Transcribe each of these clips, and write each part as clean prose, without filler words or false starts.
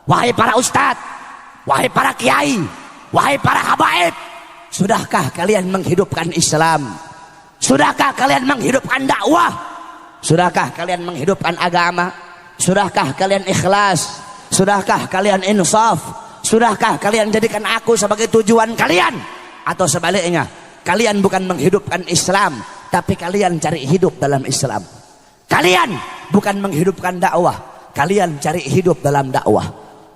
wahai para ustadz, wahai para kiai, wahai para habaib, sudahkah kalian menghidupkan Islam? Sudahkah kalian menghidupkan dakwah? Sudahkah kalian menghidupkan agama? Sudahkah kalian ikhlas? Sudahkah kalian insaf? Sudahkah kalian jadikan aku sebagai tujuan kalian? Atau sebaliknya, kalian bukan menghidupkan Islam, tapi kalian cari hidup dalam Islam. Kalian bukan menghidupkan dakwah, kalian cari hidup dalam dakwah.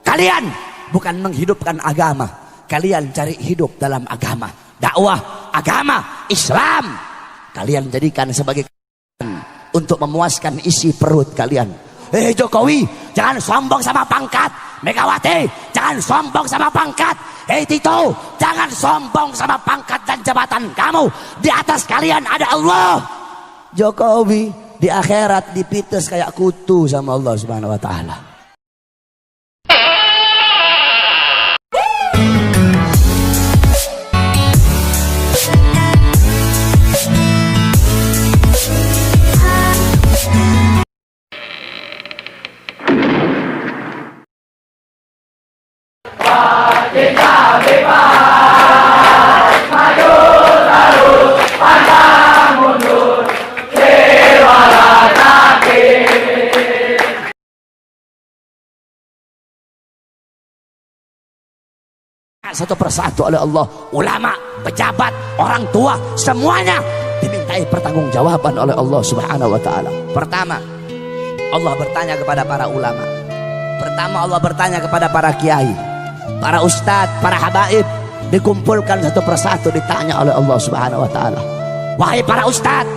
Kalian bukan menghidupkan agama, kalian cari hidup dalam agama. Dakwah, agama, Islam kalian jadikan sebagai untuk memuaskan isi perut kalian. Jokowi, jangan sombong sama pangkat. Megawati, jangan sombong sama pangkat. Tito, jangan sombong sama pangkat dan jabatan kamu. Di atas kalian ada Allah. Jokowi di akhirat dipites kayak kutu sama Allah Subhanahu wa taala. Kita bebas, maju terus, pantang mundur, lewatlah kaki. Satu persatu oleh Allah, ulama, pejabat, orang tua, semuanya dimintai pertanggungjawaban oleh Allah Subhanahu wa taala. Pertama, Allah bertanya kepada para ulama. Pertama, Allah bertanya kepada para kiai, para ustadz, para habaib, dikumpulkan satu persatu, ditanya oleh Allah Subhanahu wa taala. Wahai para ustadz,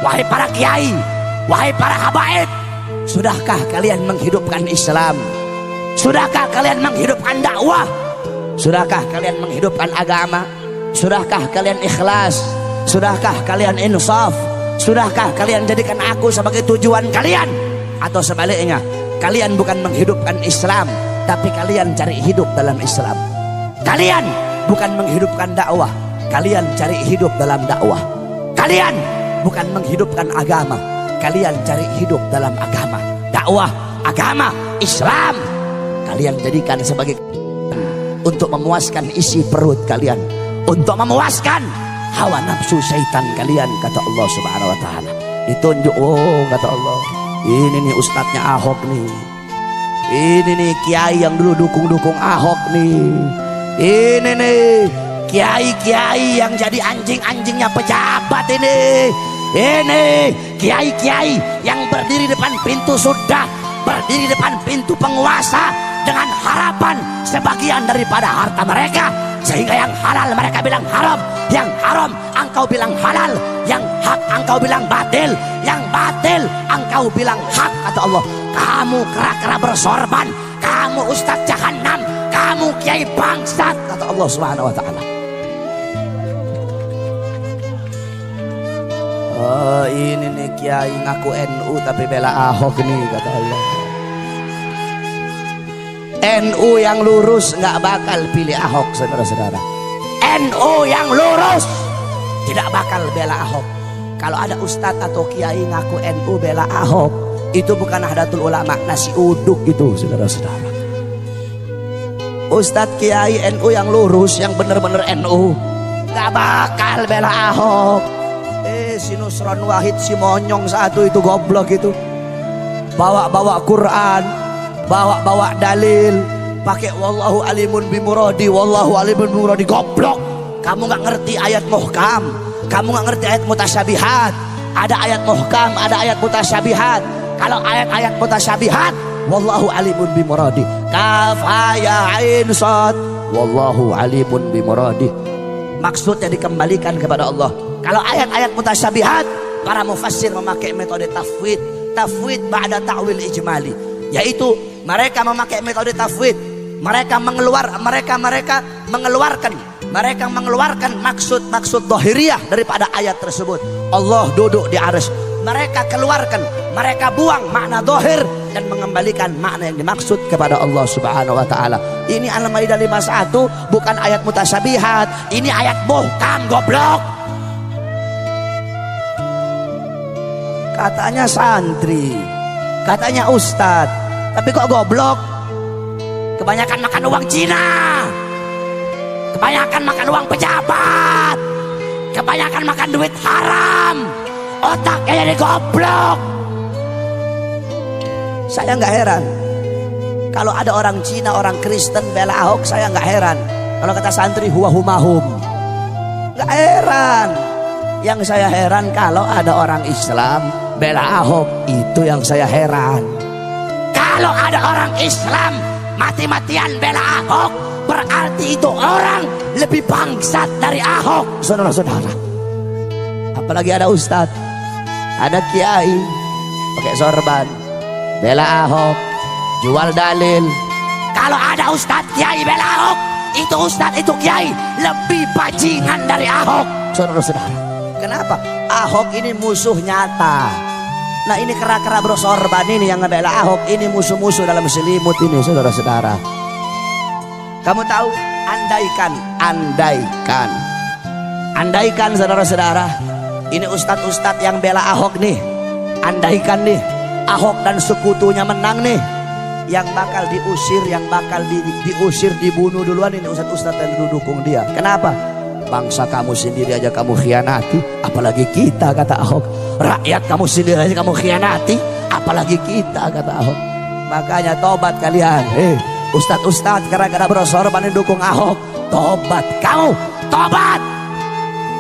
wahai para kiai, wahai para habaib, sudahkah kalian menghidupkan Islam? Sudahkah kalian menghidupkan dakwah? Sudahkah kalian menghidupkan agama? Sudahkah kalian ikhlas? Sudahkah kalian insaf? Sudahkah kalian jadikan aku sebagai tujuan kalian? Atau sebaliknya, kalian bukan menghidupkan Islam, tapi kalian cari hidup dalam Islam. Kalian bukan menghidupkan dakwah, kalian cari hidup dalam dakwah. Kalian bukan menghidupkan agama, kalian cari hidup dalam agama. Dakwah, agama, Islam kalian jadikan sebagai untuk memuaskan isi perut kalian, untuk memuaskan hawa nafsu syaitan kalian, kata Allah Subhanahu wa taala. Ditunjuk, oh kata Allah, ini nih ustadznya Ahok nih. Ini nih kiai yang dulu dukung Ahok nih. Ini nih kiai-kiai yang jadi anjing-anjingnya pejabat ini. Ini kiai-kiai yang berdiri depan pintu surga, berdiri depan pintu penguasa dengan harapan sebagian daripada harta mereka, sehingga yang halal mereka bilang haram, yang haram engkau bilang halal, yang hak engkau bilang batil, yang batil engkau bilang hak, kata Allah. Kamu kera-kera bersorban, kamu ustadz jahanam, kamu kiai bangsat, kata Allah Subhanahu wa taala. Oh, ini nih kiai ngaku NU tapi bela Ahok nih, kata Allah. NU yang lurus nggak bakal pilih Ahok, saudara-saudara. NU yang lurus tidak bakal bela Ahok. Kalau ada ustadz atau kiai ngaku NU bela Ahok, itu bukan Nahdlatul Ulama, nasi uduk itu, saudara-saudara. Ustadz kiai NU yang lurus, yang bener-bener NU, nggak bakal bela Ahok. Si Nusron Wahid, si monyong satu itu, goblok itu, bawa-bawa Quran, bawa-bawa dalil, pakai wallahu alimun bimuradi, wallahu alimun bimuradi, goblok. Kamu nggak ngerti ayat muhkam, kamu nggak ngerti ayat mutasyabihat. Ada ayat muhkam, ada ayat mutasyabihat. Kalau ayat-ayat mutasyabihat, wallahu alimun bimuradi, kaf ha ya ain sad, wallahu alimun bimuradi, maksudnya dikembalikan kepada Allah. Kalau ayat-ayat mutasyabihat, para mufassir memakai metode tafwid, tafwid ba'da ta'wil ijmali, yaitu mereka memakai metode tafwid. Mereka mengeluarkan maksud-maksud dhahiriyah daripada ayat tersebut. Allah duduk di arsy. Mereka keluarkan, mereka buang makna dhahir dan mengembalikan makna yang dimaksud kepada Allah Subhanahu wa taala. Ini Al-Maidah 51, bukan ayat mutasyabihat. Ini ayat muhkam, goblok. Katanya santri, katanya ustadz, tapi kok goblok? Kebanyakan makan uang Cina, kebanyakan makan uang pejabat, kebanyakan makan duit haram, otaknya jadi goblok. Saya nggak heran kalau ada orang Cina, orang Kristen bela Ahok, saya nggak heran. Kalau kata santri huwa humahum, nggak heran. Yang saya heran kalau ada orang Islam bela Ahok, itu yang saya heran. Kalau ada orang Islam mati-matian bela Ahok, berarti itu orang lebih bangsat dari Ahok, saudara-saudara. Apalagi ada ustadz, ada kiai pakai sorban bela Ahok, jual dalil. Kalau ada ustadz kiai bela Ahok, itu ustadz, itu kiai lebih bajingan dari Ahok, saudara-saudara. Kenapa? Ahok ini musuh nyata. Nah ini kera-kera bersorban ini yang ngebela Ahok, ini musuh-musuh dalam selimut ini, saudara-saudara. Kamu tahu, andaikan saudara-saudara, ini ustadz-ustadz yang bela Ahok nih, andaikan nih Ahok dan sekutunya menang nih, yang bakal diusir, yang bakal diusir, dibunuh duluan ini ustadz-ustadz yang didukung dia. Kenapa? Bangsa kamu sendiri aja kamu khianati, apalagi kita, kata Ahok. Rakyat kamu sendiri aja kamu khianati, apalagi kita, kata Ahok. Makanya tobat kalian, ustadz-ustadz gara-gara bersorban dukung Ahok, tobat kamu, tobat.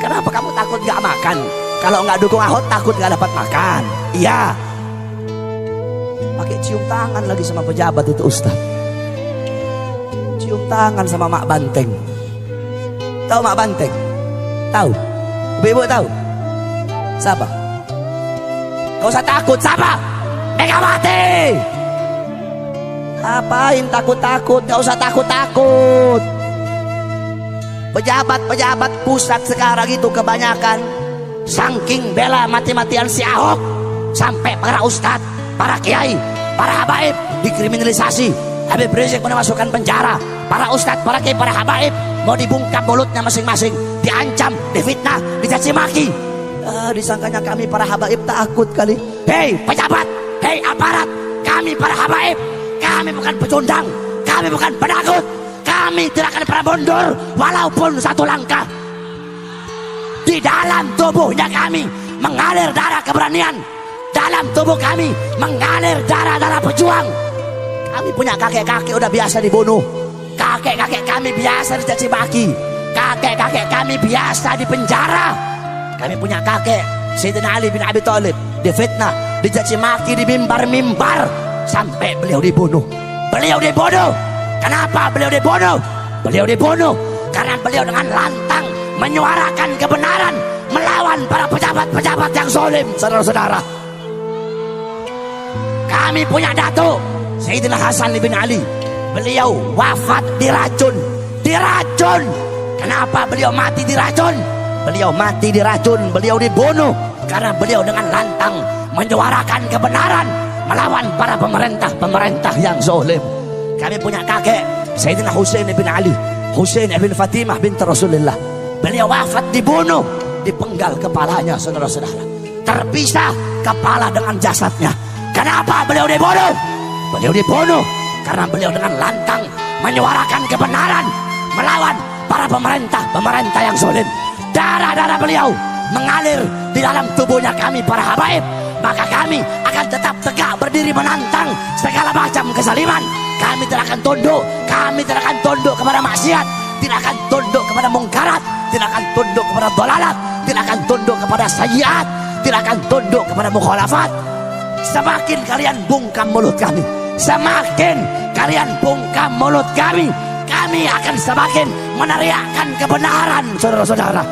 Kenapa kamu takut gak makan? Kalau nggak dukung Ahok takut gak dapat makan? Iya. Pakai cium tangan lagi sama pejabat itu ustadz, cium tangan sama Mak Banteng. Tahu Mak Banteng? Tahu? Ibu-ibu tahu? Siapa? Gak usah takut, siapa? Megawati. Apain takut-takut? Gak usah takut-takut. Pejabat-pejabat pusat sekarang itu kebanyakan saking bela mati-matian si Ahok, sampai para ustadz, para kiai, para habaib dikriminalisasi. Habib Rizik mau dimasukkan penjara. Para ustadz, para kiai, para habaib mau dibungkam mulutnya masing-masing, diancam, difitnah, dicaci maki. Disangkanya kami para habaib takut kali. Hei pejabat, hei aparat, kami para habaib, kami bukan pecundang, kami bukan penakut, kami tidak akan pernah mundur walaupun satu langkah. Di dalam tubuhnya kami mengalir darah keberanian, dalam tubuh kami mengalir darah-darah pejuang. Kami punya kakek-kakek udah biasa dibunuh, kakek-kakek kami biasa dicaci maki, kakek-kakek kami biasa dipenjara. Kami punya kakek Sayyidina Ali bin Abi Thalib difitnah, dicaci maki di mimbar-mimbar sampai beliau dibunuh. Beliau dibunuh. Kenapa beliau dibunuh? Beliau dibunuh karena beliau dengan lantang menyuarakan kebenaran melawan para pejabat-pejabat yang zalim, saudara-saudara. Kami punya datuk Sayyidina Hasan bin Ali, beliau wafat diracun. Diracun. Kenapa beliau mati diracun? Beliau mati diracun, beliau dibunuh karena beliau dengan lantang menyuarakan kebenaran melawan para pemerintah-pemerintah yang zalim. Kami punya kakek Sayyidina Husain bin Ali, Husain bin Fatimah binti Rasulullah. Beliau wafat dibunuh, dipenggal kepalanya, saudara-saudara. Terpisah kepala dengan jasadnya. Kenapa beliau dibunuh? Beliau dibunuh karena beliau dengan lantang menyuarakan kebenaran melawan para pemerintah yang zalim. Darah-darah beliau mengalir di dalam tubuhnya kami para habaib. Maka kami akan tetap tegak berdiri menantang segala macam kezaliman. Kami tidak akan tunduk. Kami tidak akan tunduk kepada maksiat, tidak akan tunduk kepada mungkarat, tidak akan tunduk kepada dolalat, tidak akan tunduk kepada sayyiat, tidak akan tunduk kepada mukhalafat. Semakin kalian bungkam mulut kami, semakin kalian bungkam mulut kami akan semakin meneriakkan kebenaran, saudara-saudara.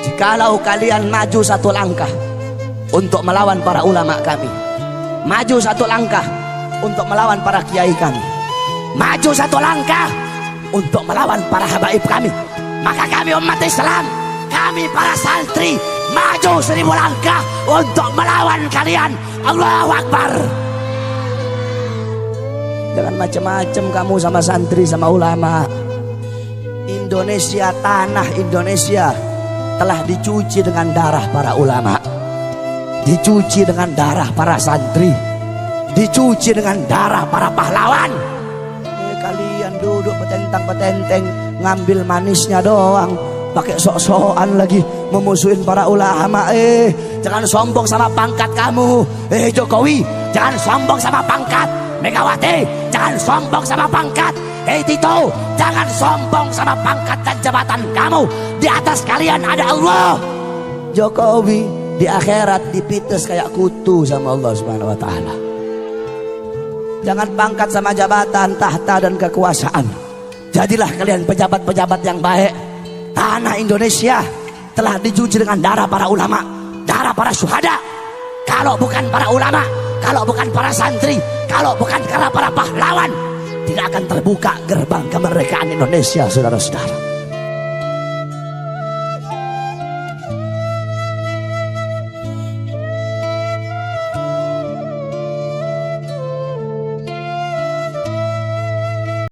Jikalau kalian maju satu langkah untuk melawan para ulama kami, maju satu langkah untuk melawan para kiai kami, maju satu langkah untuk melawan para habaib kami, maka kami umat Islam, kami para santri maju 1000 langkah untuk melawan kalian. Allahu Akbar. Jangan macam-macam kamu sama santri, sama ulama. Indonesia, tanah Indonesia telah dicuci dengan darah para ulama, dicuci dengan darah para santri, dicuci dengan darah para pahlawan. Kalian duduk petentang-petenteng, ngambil manisnya doang, pakai sok-sokan lagi memusuhin para ulama. Jangan sombong sama pangkat kamu. Jokowi, jangan sombong sama pangkat. Megawati, jangan sombong sama pangkat. Tito, jangan sombong sama pangkat dan jabatan kamu. Di atas kalian ada Allah. Jokowi di akhirat dipites kayak kutu sama Allah Subhanahu wa taala. Jangan pangkat sama jabatan, tahta dan kekuasaan. Jadilah kalian pejabat-pejabat yang baik. Tanah Indonesia telah dicuci dengan darah para ulama, darah para syuhada. Kalau bukan para ulama, kalau bukan para santri, kalau bukan karena para pahlawan, tidak akan terbuka gerbang kemerdekaan Indonesia, saudara-saudara.